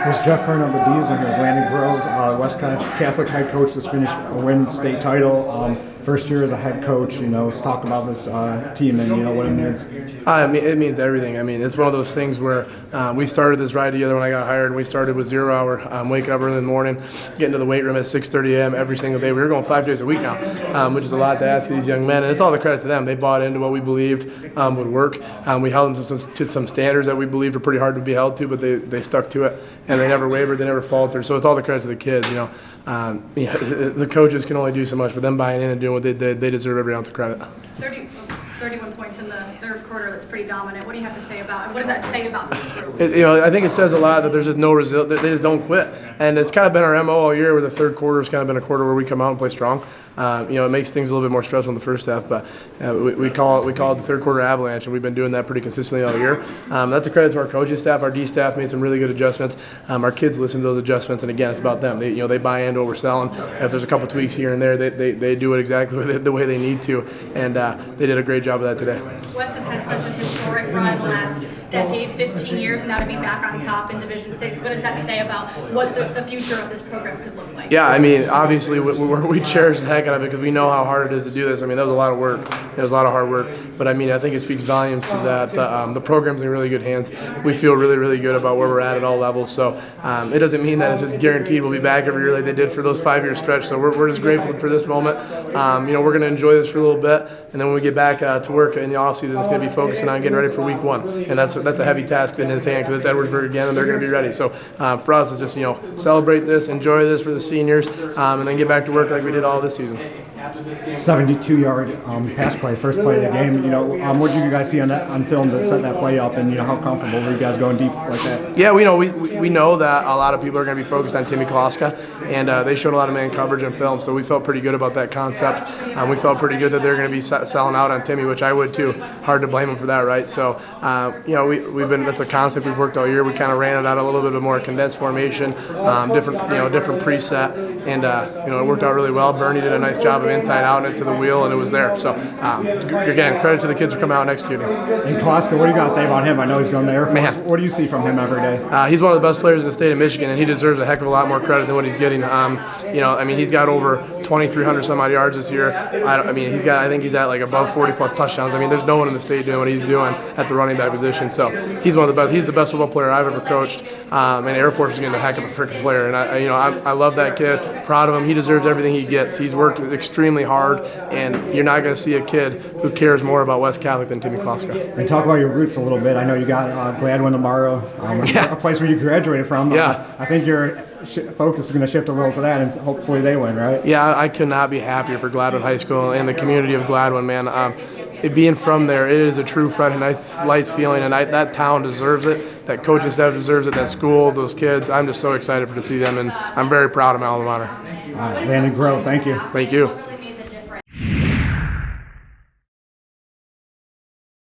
This is Jeff Fern on the D's in here. Landon Grove, West Catholic head coach, just finished a win state title. First year as a head coach. Let's talk about this team and what it means. It means everything. It's one of those things where we started this ride together when I got hired, and we started with 0 hour, waking up early in the morning, getting to the weight room at 6:30 a.m. every single day. We were going 5 days a week now, which is a lot to ask of these young men, and it's all the credit to them. They bought into what we believed would work. We held them to some standards that we believed were pretty hard to be held to, but they stuck to it, and they never wavered, they never faltered. So it's all the credit to the kids. The coaches can only do so much, but them buying in and doing what they did, they deserve every ounce of credit. 31 points in the third quarter. That's pretty dominant. What do you have to say about it? What does that say about this group? I think it says a lot that there's just no resilience. They just don't quit, and it's kind of been our MO all year. Where the third quarter has kind of been a quarter where we come out and play strong. It makes things a little bit more stressful in the first half, but we call it the third quarter avalanche, and we've been doing that pretty consistently all year. That's a credit to our coaching staff. Our D staff made some really good adjustments. Our kids listen to those adjustments, and again, it's about them. They buy into what we're selling. If there's a couple tweaks here and there, they do it exactly the way they need to, and they did a great job of that today. West has had such a historic run the last decade, 15 years, and now to be back on top in Division 6. What does that say about what the future of this program could look like? Yeah, obviously we cherish the heck out of it because we know how hard it is to do this. That was a lot of work. It was a lot of hard work, but I think it speaks volumes to that. The program's in really good hands. We feel really, really good about where we're at all levels. So it doesn't mean that it's just guaranteed we'll be back every year like they did for those 5-year stretch. So we're just grateful for this moment. We're going to enjoy this for a little bit, and then when we get back to work in the offseason, it's going to be focusing on getting ready for week 1, and that's a heavy task in his hand because it's Edwardsburg again, and they're going to be ready. So for us, it's just celebrate this, enjoy this for the seniors, and then get back to work like we did all this season. 72-yard pass play, first play of the game. What did you guys see on film to set that play up, and how comfortable were you guys going deep like that? Yeah, we know that a lot of people are going to be focused on Timmy Kloska, and they showed a lot of man coverage and film, so we felt pretty good about that concept. We felt pretty good that they're going to be selling out on Timmy, which I would too. Hard to blame them for that, right? So that's a concept we've worked all year. We kind of ran it out a little bit of more condensed formation, different preset, and it worked out really well. Bernie did a nice job of inside out into the wheel, and it was there. So again, credit to the kids for coming out and executing. And Kloska, what do you got to say about him? I know he's going there. Man, what do you see from him every day? He's one of the best players in the state of Michigan, and he deserves a heck of a lot more credit than what he's getting. He's got over 2,300 some odd yards this year. I think he's at like above 40 plus touchdowns. There's no one in the state doing what he's doing at the running back position. So he's one of the best. He's the best football player I've ever coached. And Air Force is getting a heck of a freaking player. And I love that kid. Proud of him. He deserves everything he gets. He's worked extremely hard, and you're not going to see a kid who cares more about West Catholic than Timmy Kloska. And talk about your roots a little bit. I know you got Gladwin tomorrow, a place where you graduated from. Yeah. I think your focus is going to shift a little to that, and hopefully they win, right? Yeah, I could not be happier for Gladwin High School and the community of Gladwin, man. It being from there, it is a true Friday night lights feeling, and that town deserves it. That coaching staff deserves it. That school, those kids. I'm just so excited to see them, and I'm very proud of my alma mater. Landon Grove, thank you. Thank you.